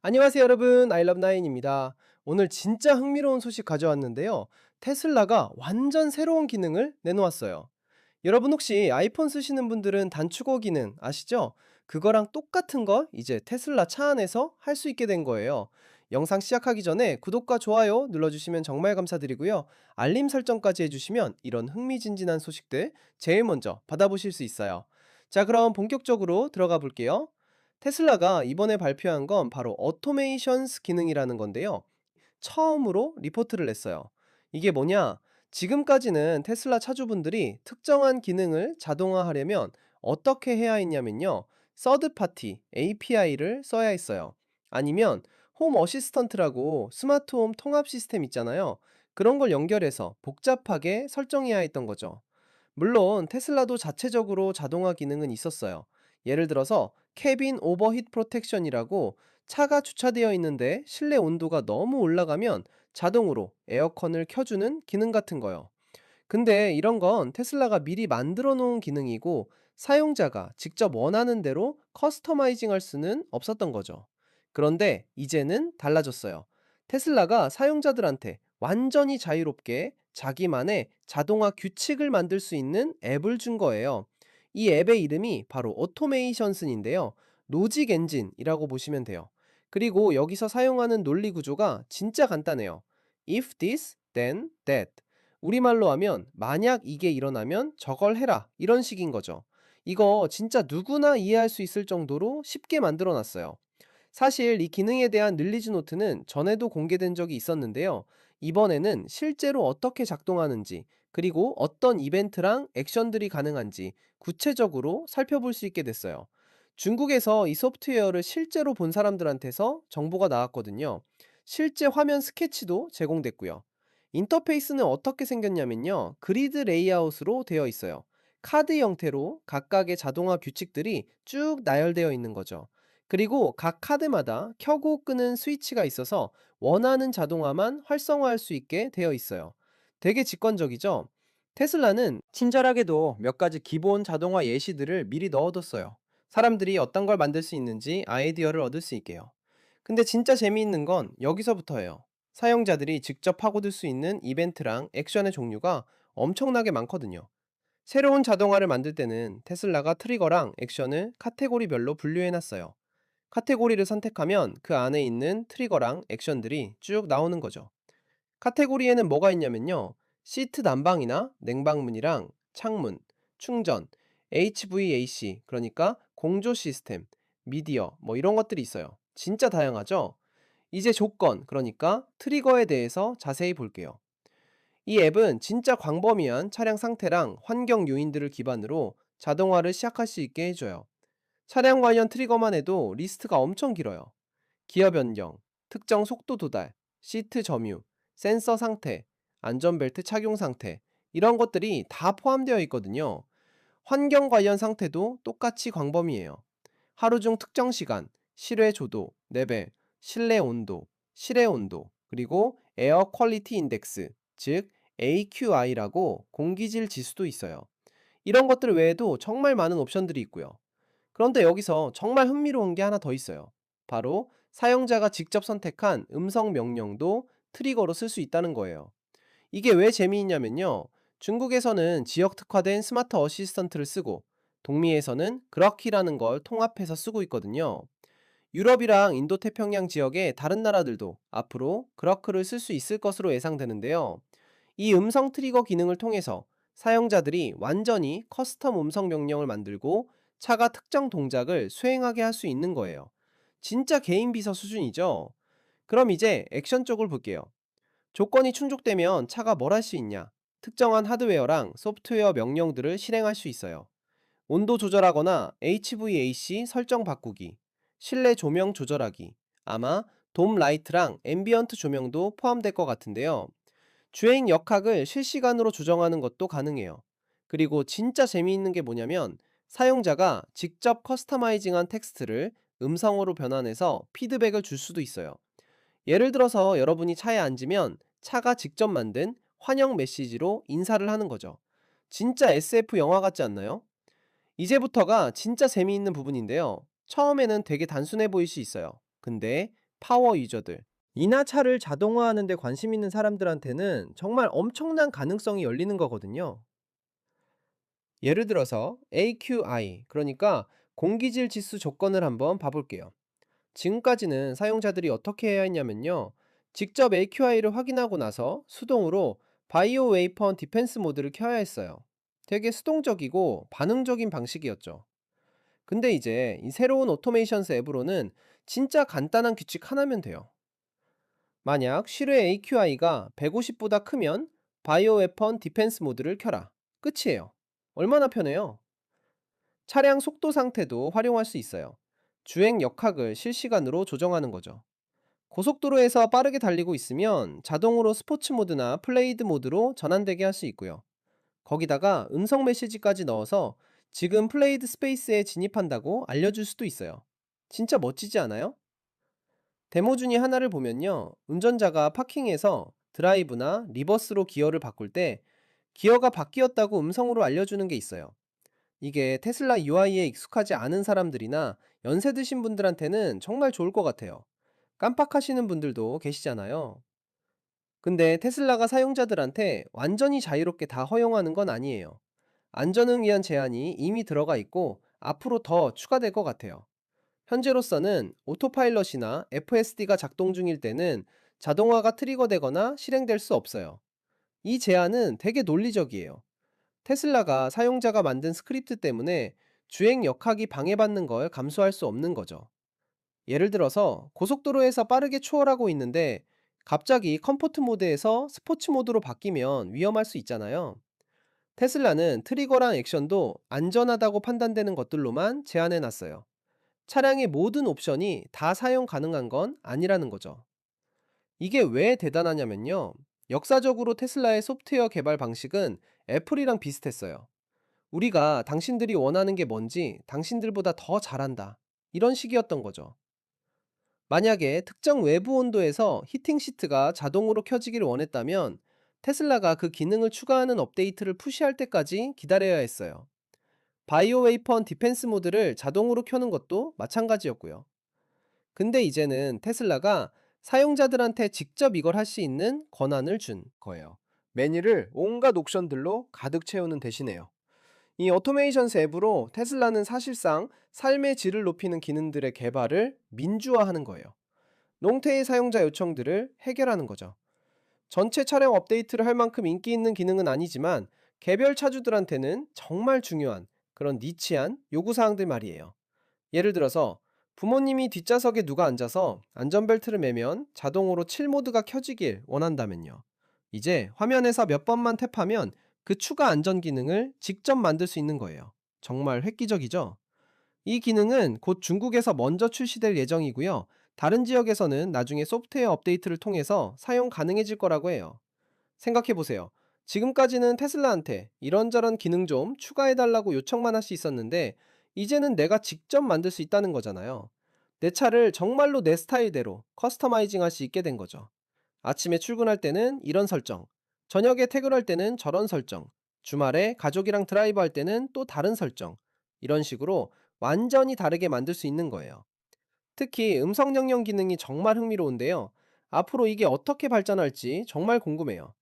안녕하세요 여러분, 아이러브나인입니다. 오늘 진짜 흥미로운 소식 가져왔는데요. 테슬라가 완전 새로운 기능을 내놓았어요. 여러분 혹시 아이폰 쓰시는 분들은 단축어 기능 아시죠? 그거랑 똑같은 거 이제 테슬라 차 안에서 할 수 있게 된 거예요. 영상 시작하기 전에 구독과 좋아요 눌러주시면 정말 감사드리고요. 알림 설정까지 해주시면 이런 흥미진진한 소식들 제일 먼저 받아보실 수 있어요. 자, 그럼 본격적으로 들어가 볼게요. 테슬라가 이번에 발표한 건 바로 오토메이션스 기능이라는 건데요. 처음으로 리포트를 냈어요. 이게 뭐냐? 지금까지는 테슬라 차주분들이 특정한 기능을 자동화하려면 어떻게 해야 했냐면요. 서드 파티 API를 써야 했어요. 아니면 홈 어시스턴트라고 스마트홈 통합 시스템 있잖아요. 그런 걸 연결해서 복잡하게 설정해야 했던 거죠. 물론 테슬라도 자체적으로 자동화 기능은 있었어요. 예를 들어서 캐빈 오버히트 프로텍션이라고 차가 주차되어 있는데 실내 온도가 너무 올라가면 자동으로 에어컨을 켜주는 기능 같은 거요. 근데 이런 건 테슬라가 미리 만들어 놓은 기능이고 사용자가 직접 원하는 대로 커스터마이징 할 수는 없었던 거죠. 그런데 이제는 달라졌어요. 테슬라가 사용자들한테 완전히 자유롭게 자기만의 자동화 규칙을 만들 수 있는 앱을 준 거예요. 이 앱의 이름이 바로 오토메이션슨인데요. 로직 엔진이라고 보시면 돼요. 그리고 여기서 사용하는 논리 구조가 진짜 간단해요. If this, then that. 우리말로 하면 만약 이게 일어나면 저걸 해라 이런 식인 거죠. 이거 진짜 누구나 이해할 수 있을 정도로 쉽게 만들어 놨어요. 사실 이 기능에 대한 릴리즈 노트는 전에도 공개된 적이 있었는데요. 이번에는 실제로 어떻게 작동하는지, 그리고 어떤 이벤트랑 액션들이 가능한지 구체적으로 살펴볼 수 있게 됐어요. 중국에서 이 소프트웨어를 실제로 본 사람들한테서 정보가 나왔거든요. 실제 화면 스케치도 제공됐고요. 인터페이스는 어떻게 생겼냐면요. 그리드 레이아웃으로 되어 있어요. 카드 형태로 각각의 자동화 규칙들이 쭉 나열되어 있는 거죠. 그리고 각 카드마다 켜고 끄는 스위치가 있어서 원하는 자동화만 활성화할 수 있게 되어 있어요. 되게 직관적이죠? 테슬라는 친절하게도 몇 가지 기본 자동화 예시들을 미리 넣어뒀어요. 사람들이 어떤 걸 만들 수 있는지 아이디어를 얻을 수 있게요. 근데 진짜 재미있는 건 여기서부터예요. 사용자들이 직접 파고들 수 있는 이벤트랑 액션의 종류가 엄청나게 많거든요. 새로운 자동화를 만들 때는 테슬라가 트리거랑 액션을 카테고리별로 분류해놨어요. 카테고리를 선택하면 그 안에 있는 트리거랑 액션들이 쭉 나오는 거죠. 카테고리에는 뭐가 있냐면요. 시트 난방이나 냉방문이랑 창문, 충전, HVAC, 그러니까 공조 시스템, 미디어, 뭐 이런 것들이 있어요. 진짜 다양하죠? 이제 조건, 그러니까 트리거에 대해서 자세히 볼게요. 이 앱은 진짜 광범위한 차량 상태랑 환경 요인들을 기반으로 자동화를 시작할 수 있게 해줘요. 차량 관련 트리거만 해도 리스트가 엄청 길어요. 기어 변경, 특정 속도 도달, 시트 점유, 센서 상태, 안전벨트 착용 상태, 이런 것들이 다 포함되어 있거든요. 환경 관련 상태도 똑같이 광범위해요. 하루 중 특정 시간, 실외 조도, 레벨, 실내 온도, 실외 온도, 그리고 에어 퀄리티 인덱스, 즉 AQI라고 공기질 지수도 있어요. 이런 것들 외에도 정말 많은 옵션들이 있고요. 그런데 여기서 정말 흥미로운 게 하나 더 있어요. 바로 사용자가 직접 선택한 음성 명령도 트리거로 쓸 수 있다는 거예요. 이게 왜 재미있냐면요. 중국에서는 지역 특화된 스마트 어시스턴트를 쓰고 동미에서는 그럭키라는 걸 통합해서 쓰고 있거든요. 유럽이랑 인도 태평양 지역의 다른 나라들도 앞으로 그러크를 쓸 수 있을 것으로 예상되는데요. 이 음성 트리거 기능을 통해서 사용자들이 완전히 커스텀 음성 명령을 만들고 차가 특정 동작을 수행하게 할 수 있는 거예요. 진짜 개인 비서 수준이죠? 그럼 이제 액션 쪽을 볼게요. 조건이 충족되면 차가 뭘 할 수 있냐? 특정한 하드웨어랑 소프트웨어 명령들을 실행할 수 있어요. 온도 조절하거나 HVAC 설정 바꾸기, 실내 조명 조절하기, 아마 돔 라이트랑 앰비언트 조명도 포함될 것 같은데요. 주행 역학을 실시간으로 조정하는 것도 가능해요. 그리고 진짜 재미있는 게 뭐냐면 사용자가 직접 커스터마이징한 텍스트를 음성으로 변환해서 피드백을 줄 수도 있어요. 예를 들어서 여러분이 차에 앉으면 차가 직접 만든 환영 메시지로 인사를 하는 거죠. 진짜 SF 영화 같지 않나요? 이제부터가 진짜 재미있는 부분인데요. 처음에는 되게 단순해 보일 수 있어요. 근데 파워 유저들, 이나 차를 자동화하는 데 관심 있는 사람들한테는 정말 엄청난 가능성이 열리는 거거든요. 예를 들어서 AQI, 그러니까 공기질 지수 조건을 한번 봐볼게요. 지금까지는 사용자들이 어떻게 해야 했냐면요. 직접 AQI를 확인하고 나서 수동으로 바이오 웨이펀 디펜스 모드를 켜야 했어요. 되게 수동적이고 반응적인 방식이었죠. 근데 이제 이 새로운 오토메이션스 앱으로는 진짜 간단한 규칙 하나면 돼요. 만약 실외 AQI가 150보다 크면 바이오 웨펀 디펜스 모드를 켜라. 끝이에요. 얼마나 편해요? 차량 속도 상태도 활용할 수 있어요. 주행 역학을 실시간으로 조정하는 거죠. 고속도로에서 빠르게 달리고 있으면 자동으로 스포츠 모드나 플레이드 모드로 전환되게 할 수 있고요. 거기다가 음성 메시지까지 넣어서 지금 플레이드 스페이스에 진입한다고 알려줄 수도 있어요. 진짜 멋지지 않아요? 데모 중에 하나를 보면요. 운전자가 파킹에서 드라이브나 리버스로 기어를 바꿀 때 기어가 바뀌었다고 음성으로 알려주는 게 있어요. 이게 테슬라 UI에 익숙하지 않은 사람들이나 연세 드신 분들한테는 정말 좋을 것 같아요. 깜빡하시는 분들도 계시잖아요. 근데 테슬라가 사용자들한테 완전히 자유롭게 다 허용하는 건 아니에요. 안전을 위한 제한이 이미 들어가 있고 앞으로 더 추가될 것 같아요. 현재로서는 오토파일럿이나 FSD가 작동 중일 때는 자동화가 트리거되거나 실행될 수 없어요. 이 제한은 되게 논리적이에요. 테슬라가 사용자가 만든 스크립트 때문에 주행 역학이 방해받는 걸 감수할 수 없는 거죠. 예를 들어서 고속도로에서 빠르게 추월하고 있는데 갑자기 컴포트 모드에서 스포츠 모드로 바뀌면 위험할 수 있잖아요. 테슬라는 트리거랑 액션도 안전하다고 판단되는 것들로만 제한해 놨어요. 차량의 모든 옵션이 다 사용 가능한 건 아니라는 거죠. 이게 왜 대단하냐면요. 역사적으로 테슬라의 소프트웨어 개발 방식은 애플이랑 비슷했어요. 우리가 당신들이 원하는 게 뭔지 당신들보다 더 잘한다. 이런 식이었던 거죠. 만약에 특정 외부 온도에서 히팅 시트가 자동으로 켜지기를 원했다면 테슬라가 그 기능을 추가하는 업데이트를 푸시할 때까지 기다려야 했어요. 바이오 웨이펀 디펜스 모드를 자동으로 켜는 것도 마찬가지였고요. 근데 이제는 테슬라가 사용자들한테 직접 이걸 할 수 있는 권한을 준 거예요. 메뉴를 온갖 옵션들로 가득 채우는 대신에요. 이 오토메이션스 앱으로 테슬라는 사실상 삶의 질을 높이는 기능들의 개발을 민주화하는 거예요. 롱테일 사용자 요청들을 해결하는 거죠. 전체 차량 업데이트를 할 만큼 인기 있는 기능은 아니지만 개별 차주들한테는 정말 중요한 그런 니치한 요구사항들 말이에요. 예를 들어서 부모님이 뒷좌석에 누가 앉아서 안전벨트를 매면 자동으로 칠 모드가 켜지길 원한다면요. 이제 화면에서 몇 번만 탭하면 그 추가 안전 기능을 직접 만들 수 있는 거예요. 정말 획기적이죠? 이 기능은 곧 중국에서 먼저 출시될 예정이고요. 다른 지역에서는 나중에 소프트웨어 업데이트를 통해서 사용 가능해질 거라고 해요. 생각해 보세요. 지금까지는 테슬라한테 이런저런 기능 좀 추가해달라고 요청만 할 수 있었는데, 이제는 내가 직접 만들 수 있다는 거잖아요. 내 차를 정말로 내 스타일대로 커스터마이징 할 수 있게 된 거죠. 아침에 출근할 때는 이런 설정, 저녁에 퇴근할 때는 저런 설정, 주말에 가족이랑 드라이브 할 때는 또 다른 설정, 이런 식으로 완전히 다르게 만들 수 있는 거예요. 특히 음성 명령 기능이 정말 흥미로운데요. 앞으로 이게 어떻게 발전할지 정말 궁금해요.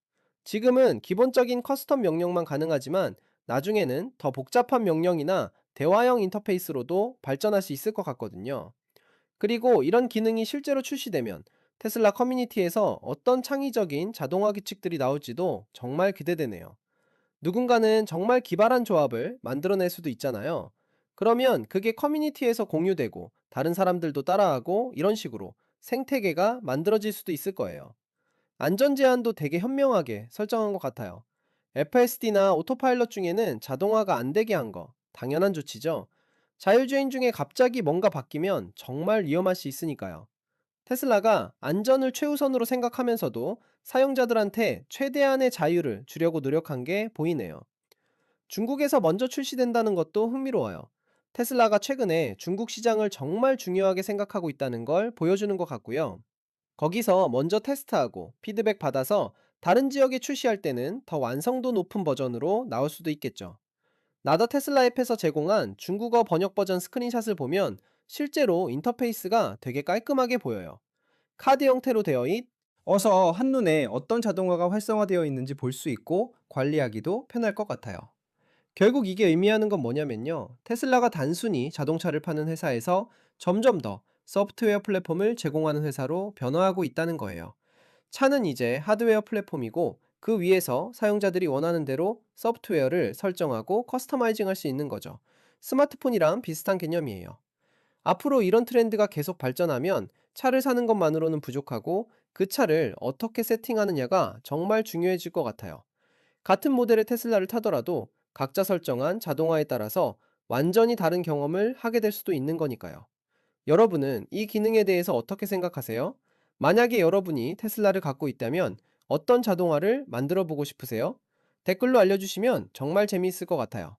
지금은 기본적인 커스텀 명령만 가능하지만 나중에는 더 복잡한 명령이나 대화형 인터페이스로도 발전할 수 있을 것 같거든요. 그리고 이런 기능이 실제로 출시되면 테슬라 커뮤니티에서 어떤 창의적인 자동화 규칙들이 나올지도 정말 기대되네요. 누군가는 정말 기발한 조합을 만들어낼 수도 있잖아요. 그러면 그게 커뮤니티에서 공유되고 다른 사람들도 따라하고 이런 식으로 생태계가 만들어질 수도 있을 거예요. 안전 제한도 되게 현명하게 설정한 것 같아요. FSD나 오토파일럿 중에는 자동화가 안 되게 한 거 당연한 조치죠. 자율주행 중에 갑자기 뭔가 바뀌면 정말 위험할 수 있으니까요. 테슬라가 안전을 최우선으로 생각하면서도 사용자들한테 최대한의 자유를 주려고 노력한 게 보이네요. 중국에서 먼저 출시된다는 것도 흥미로워요. 테슬라가 최근에 중국 시장을 정말 중요하게 생각하고 있다는 걸 보여주는 것 같고요. 거기서 먼저 테스트하고 피드백 받아서 다른 지역에 출시할 때는 더 완성도 높은 버전으로 나올 수도 있겠죠. 나더 테슬라 앱에서 제공한 중국어 번역 버전 스크린샷을 보면 실제로 인터페이스가 되게 깔끔하게 보여요. 카드 형태로 되어 어서 한눈에 어떤 자동화가 활성화되어 있는지 볼 수 있고 관리하기도 편할 것 같아요. 결국 이게 의미하는 건 뭐냐면요. 테슬라가 단순히 자동차를 파는 회사에서 점점 더 소프트웨어 플랫폼을 제공하는 회사로 변화하고 있다는 거예요. 차는 이제 하드웨어 플랫폼이고 그 위에서 사용자들이 원하는 대로 소프트웨어를 설정하고 커스터마이징 할 수 있는 거죠. 스마트폰이랑 비슷한 개념이에요. 앞으로 이런 트렌드가 계속 발전하면 차를 사는 것만으로는 부족하고 그 차를 어떻게 세팅하느냐가 정말 중요해질 것 같아요. 같은 모델의 테슬라를 타더라도 각자 설정한 자동화에 따라서 완전히 다른 경험을 하게 될 수도 있는 거니까요. 여러분은 이 기능에 대해서 어떻게 생각하세요? 만약에 여러분이 테슬라를 갖고 있다면 어떤 자동화를 만들어 보고 싶으세요? 댓글로 알려주시면 정말 재미있을 것 같아요.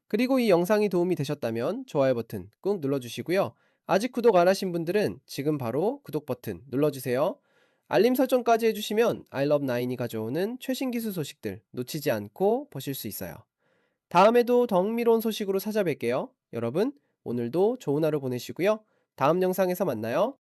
그리고 이 영상이 도움이 되셨다면 좋아요 버튼 꾹 눌러주시고요. 아직 구독 안 하신 분들은 지금 바로 구독 버튼 눌러주세요. 알림 설정까지 해주시면 I love 9이 가져오는 최신 기술 소식들 놓치지 않고 보실 수 있어요. 다음에도 더 흥미로운 소식으로 찾아뵐게요. 여러분, 오늘도 좋은 하루 보내시고요. 다음 영상에서 만나요.